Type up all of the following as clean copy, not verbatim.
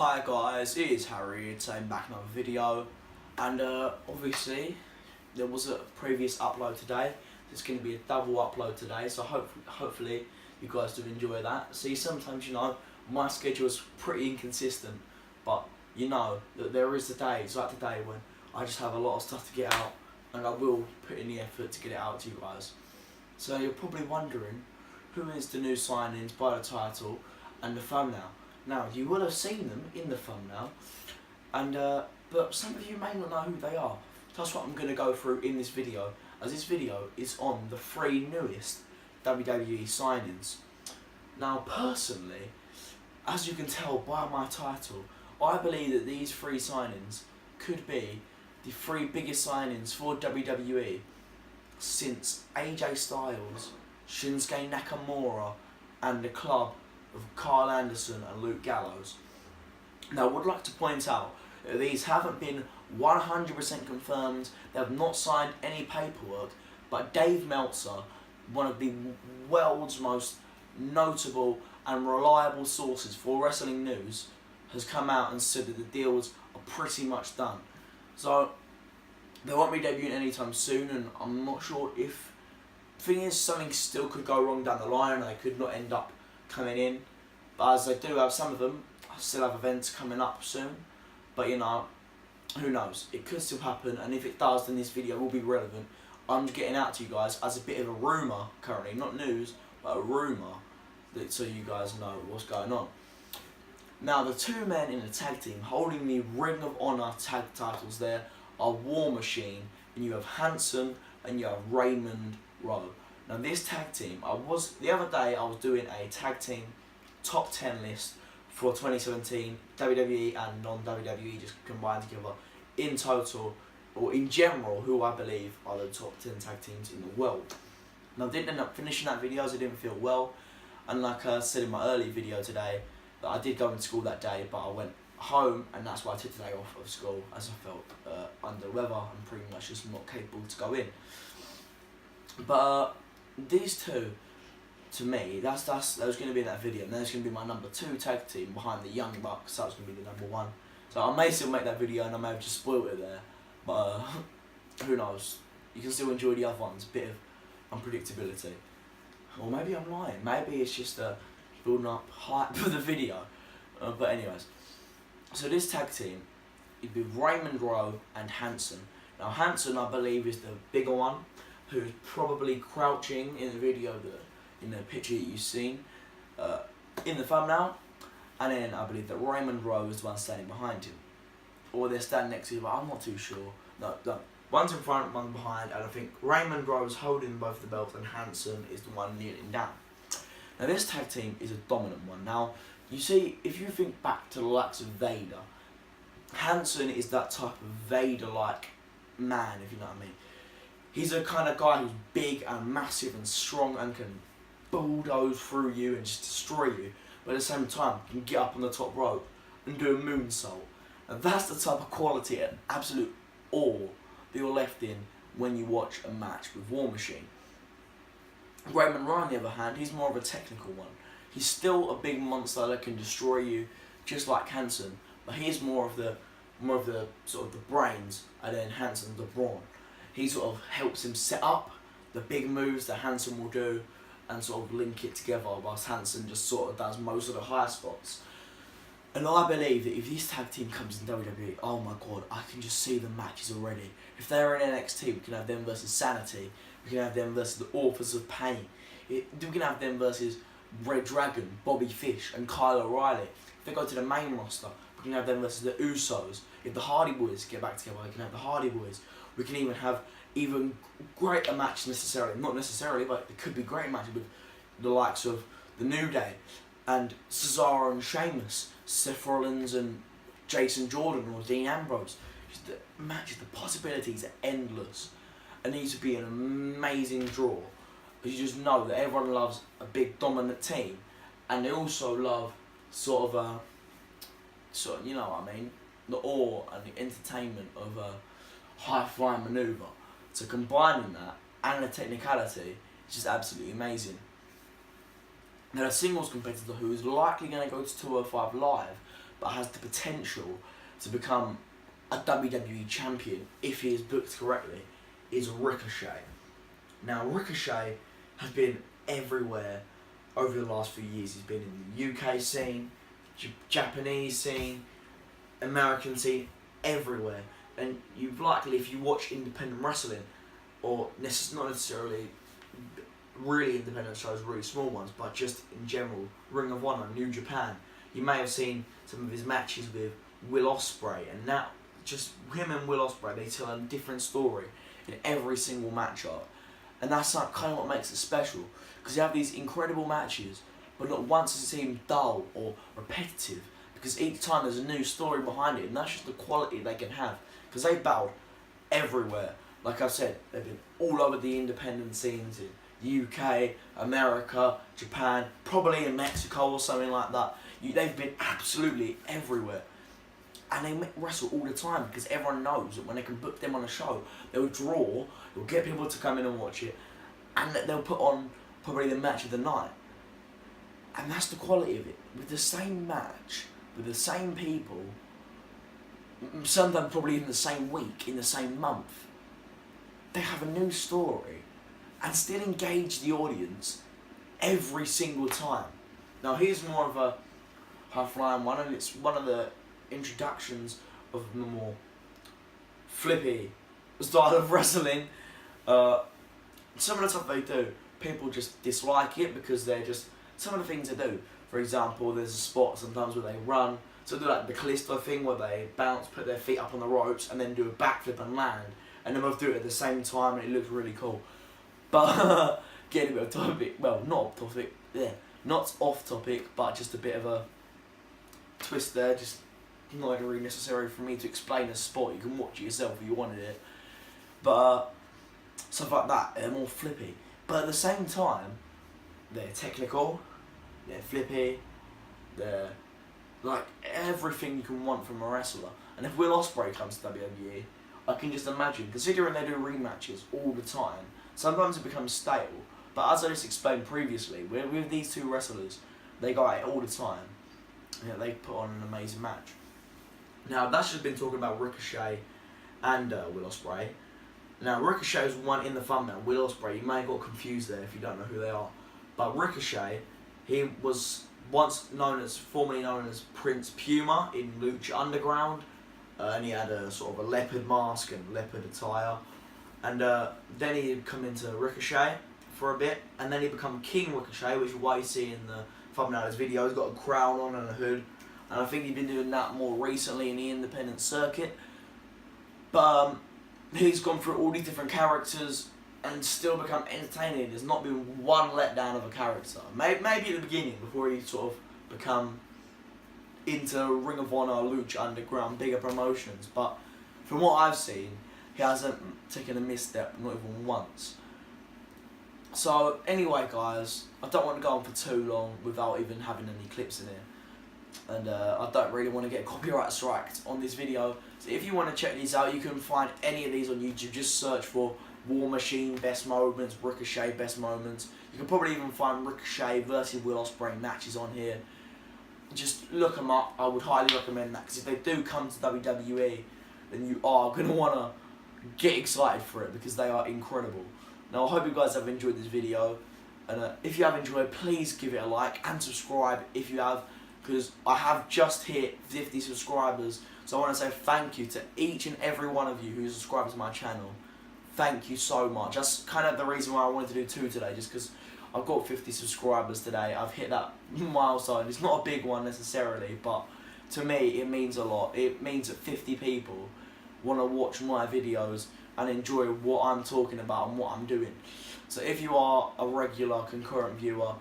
Hi guys, it is Harry. It's back in another video, and obviously there was a previous upload today. There's going to be a double upload today, so hopefully you guys do enjoy that. See, sometimes my schedule is pretty inconsistent, but you know that there is days like today when I just have a lot of stuff to get out, and I will put in the effort to get it out to you guys. So you're probably wondering who is the new signings by the title and the thumbnail. Now, you will have seen them in the thumbnail, and but some of you may not know who they are. That's what I'm going to go through in this video, as this video is on the 3 newest WWE signings. Now, personally, as you can tell by my title, I believe that these 3 signings could be the 3 biggest signings for WWE since AJ Styles, Shinsuke Nakamura, and the club of Carl Anderson and Luke Gallows. Now, I would like to point out that these haven't been 100% confirmed. They have not signed any paperwork, but Dave Meltzer, one of the world's most notable and reliable sources for wrestling news, has come out and said that the deals are pretty much done. So they won't be debuting anytime soon, and I'm not sure if. Thing is, something still could go wrong down the line, and they could not end up coming in. But as they do have some of them, I still have events coming up soon. But who knows? It could still happen, and if it does, then this video will be relevant. I'm just getting out to you guys as a bit of a rumour currently, not news, but a rumour, so you guys know what's going on. Now, the 2 men in the tag team holding the Ring of Honor tag titles there are War Machine, and you have Hanson, and you have Raymond Rowe. Now, this tag team, the other day I was doing a tag team top 10 list for 2017, WWE and non-WWE just combined together in total, or in general, who I believe are the top 10 tag teams in the world. Now, I didn't end up finishing that video as I didn't feel well, and like I said in my early video today, that I did go into school that day, but I went home, and that's why I took the day off of school, as I felt under the weather and pretty much just not capable to go in. But these 2, to me, that was going to be in that video, and there's going to be my number 2 tag team behind the Young Bucks. That was going to be the number 1. So I may still make that video, and I may have just spoiled it there, but who knows? You can still enjoy the other ones, a bit of unpredictability. Or maybe I'm lying. Maybe it's just building up hype for the video. But anyways, so this tag team, it'd be Raymond Rowe and Hanson. Now, Hanson, I believe, is the bigger one, who's probably crouching in the video, in the picture that you've seen in the thumbnail, and then I believe that Raymond Rowe is the one standing behind him, or they're standing next to him, but I'm not too sure. No, one's in front, one's behind, and I think Raymond Rowe is holding both the belts, and Hanson is the one kneeling down. Now, this tag team is a dominant one. Now, you see, if you think back to the likes of Vader, Hanson is that type of Vader-like man, if you know what I mean. He's a kind of guy who's big and massive and strong and can bulldoze through you and just destroy you, but at the same time can get up on the top rope and do a moonsault. And that's the type of quality and absolute awe that you're left in when you watch a match with War Machine. Raymond Rowe, on the other hand, he's more of a technical one. He's still a big monster that can destroy you, just like Hanson, but he's more of the sort of the brains, and then Hanson's the brawn. He sort of helps him set up the big moves that Hanson will do and sort of link it together, whilst Hanson just sort of does most of the high spots. And I believe that if this tag team comes in WWE, oh my god, I can just see the matches already. If they're in NXT, we can have them versus Sanity, we can have them versus the Authors of Pain, we can have them versus Red Dragon, Bobby Fish and Kyle O'Reilly. If they go to the main roster, we can have them versus the Usos. If the Hardy Boys get back together, we can have the Hardy Boys. We can even have even greater matches necessarily, not necessarily, but it could be great matches with the likes of the New Day and Cesaro and Sheamus, Seth Rollins and Jason Jordan or Dean Ambrose. Just the matches, the possibilities are endless. It needs to be an amazing draw. You just know that everyone loves a big dominant team, and they also love sort of you know what I mean, the awe and the entertainment of a high-flying manoeuvre. So combining that and the technicality is just absolutely amazing. Now, a singles competitor who is likely going to go to 205 Live, but has the potential to become a WWE champion if he is booked correctly, is Ricochet. Now Ricochet has been everywhere over the last few years. He's been in the UK scene, Japanese scene, American scene, everywhere. And you've likely, if you watch independent wrestling, or not necessarily really independent shows, really small ones, but just in general, Ring of Honor, New Japan, you may have seen some of his matches with Will Ospreay, and now just him and Will Ospreay, they tell a different story in every single matchup, and that's like kind of what makes it special, because you have these incredible matches, but not once does it seem dull or repetitive, because each time there's a new story behind it, and that's just the quality they can have, because they've battled everywhere. Like I said, they've been all over the independent scenes in UK, America, Japan, probably in Mexico or something like that. They've been absolutely everywhere. And they wrestle all the time because everyone knows that when they can book them on a show, they'll draw, they'll get people to come in and watch it, and they'll put on probably the match of the night. And that's the quality of it. With the same match, with the same people, sometimes probably in the same week, in the same month, they have a new story and still engage the audience every single time. Now here's more of a high-flying one, and it's one of the introductions of the more flippy style of wrestling. Some of the stuff they do, people just dislike it because they're just, some of the things they do. For example, there's a spot sometimes where they run, so they do like the Callisto thing where they bounce, put their feet up on the ropes, and then do a backflip and land, and then both do it at the same time, and it looks really cool. But getting a bit off topic, well, not off topic, yeah, not off topic, but just a bit of a twist there, just not really necessary for me to explain a spot. You can watch it yourself if you wanted it. But stuff like that, they're more flippy. But at the same time, they're technical, they're flippy, they're like everything you can want from a wrestler. And if Will Ospreay comes to WWE, I can just imagine, considering they do rematches all the time, sometimes it becomes stale. But as I just explained previously, with these two wrestlers, they go at it all the time. Yeah, they put on an amazing match. Now that's just been talking about Ricochet and Will Ospreay. Now Ricochet's one in the thumbnail. Will Ospreay, you may have got confused there if you don't know who they are. But Ricochet, he was formerly known as Prince Puma in Lucha Underground, and he had a sort of a leopard mask and leopard attire. And then he'd come into Ricochet for a bit, and then he become King Ricochet, which is why you see in the thumbnail of his video. He's got a crown on and a hood, and I think he's been doing that more recently in the independent circuit. But he's gone through all these different characters and still become entertaining. There's not been one letdown of a character. Maybe at the beginning, before he sort of become into Ring of Honor, Lucha Underground, bigger promotions. But from what I've seen, he hasn't taken a misstep, not even once. So anyway, guys, I don't want to go on for too long without even having any clips in here. And I don't really want to get copyright striked on this video. So if you want to check these out, you can find any of these on YouTube. Just search for War Machine Best Moments, Ricochet Best Moments. You can probably even find Ricochet versus Will Ospreay matches on here. Just look them up. I would highly recommend that, because if they do come to WWE, then you are going to want to get excited for it, because they are incredible. Now I hope you guys have enjoyed this video, and if you have enjoyed, please give it a like and subscribe if you have, because I have just hit 50 subscribers. So I want to say thank you to each and every one of you who subscribes to my channel. Thank you so much. That's kind of the reason why I wanted to do 2 today, just because I've got 50 subscribers today. I've hit that milestone. It's not a big one necessarily, but to me it means a lot. It means that 50 people want to watch my videos and enjoy what I'm talking about and what I'm doing. So if you are a regular concurrent viewer,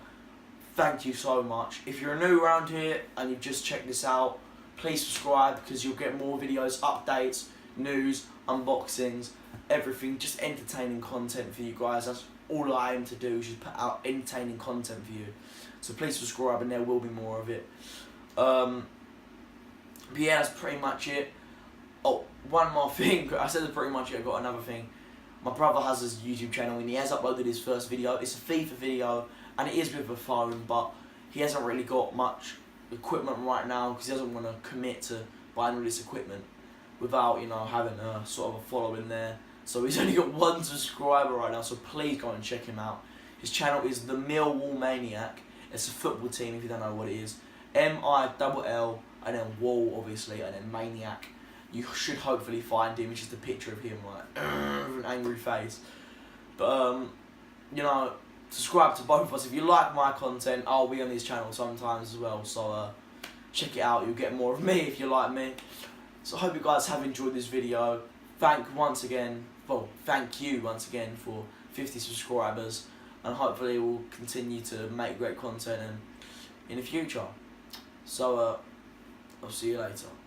thank you so much. If you're new around here and you've just checked this out, please subscribe, because you'll get more videos, updates, news, unboxings, everything, just entertaining content for you guys. That's all I aim to do, is just put out entertaining content for you. So please subscribe, and there will be more of it. But yeah, that's pretty much it. Oh, one more thing. I said that's pretty much it. I've got another thing. My brother has his YouTube channel, and he has uploaded his first video. It's a FIFA video, and it is with a phone, but he hasn't really got much equipment right now because he doesn't want to commit to buying all this equipment without, you know, having a sort of a following there. So he's only got 1 subscriber right now, so please go and check him out. His channel is The Millwall Maniac. It's a football team if you don't know what it is. M-I-L-L and then Wall obviously and then Maniac. You should hopefully find him. It's just a picture of him like with an angry face. But you know, subscribe to both of us. If you like my content, I'll be on his channel sometimes as well. So check it out. You'll get more of me if you like me. So I hope you guys have enjoyed this video. Thank you once again for 50 subscribers, and hopefully we'll continue to make great content in the future. So I'll see you later.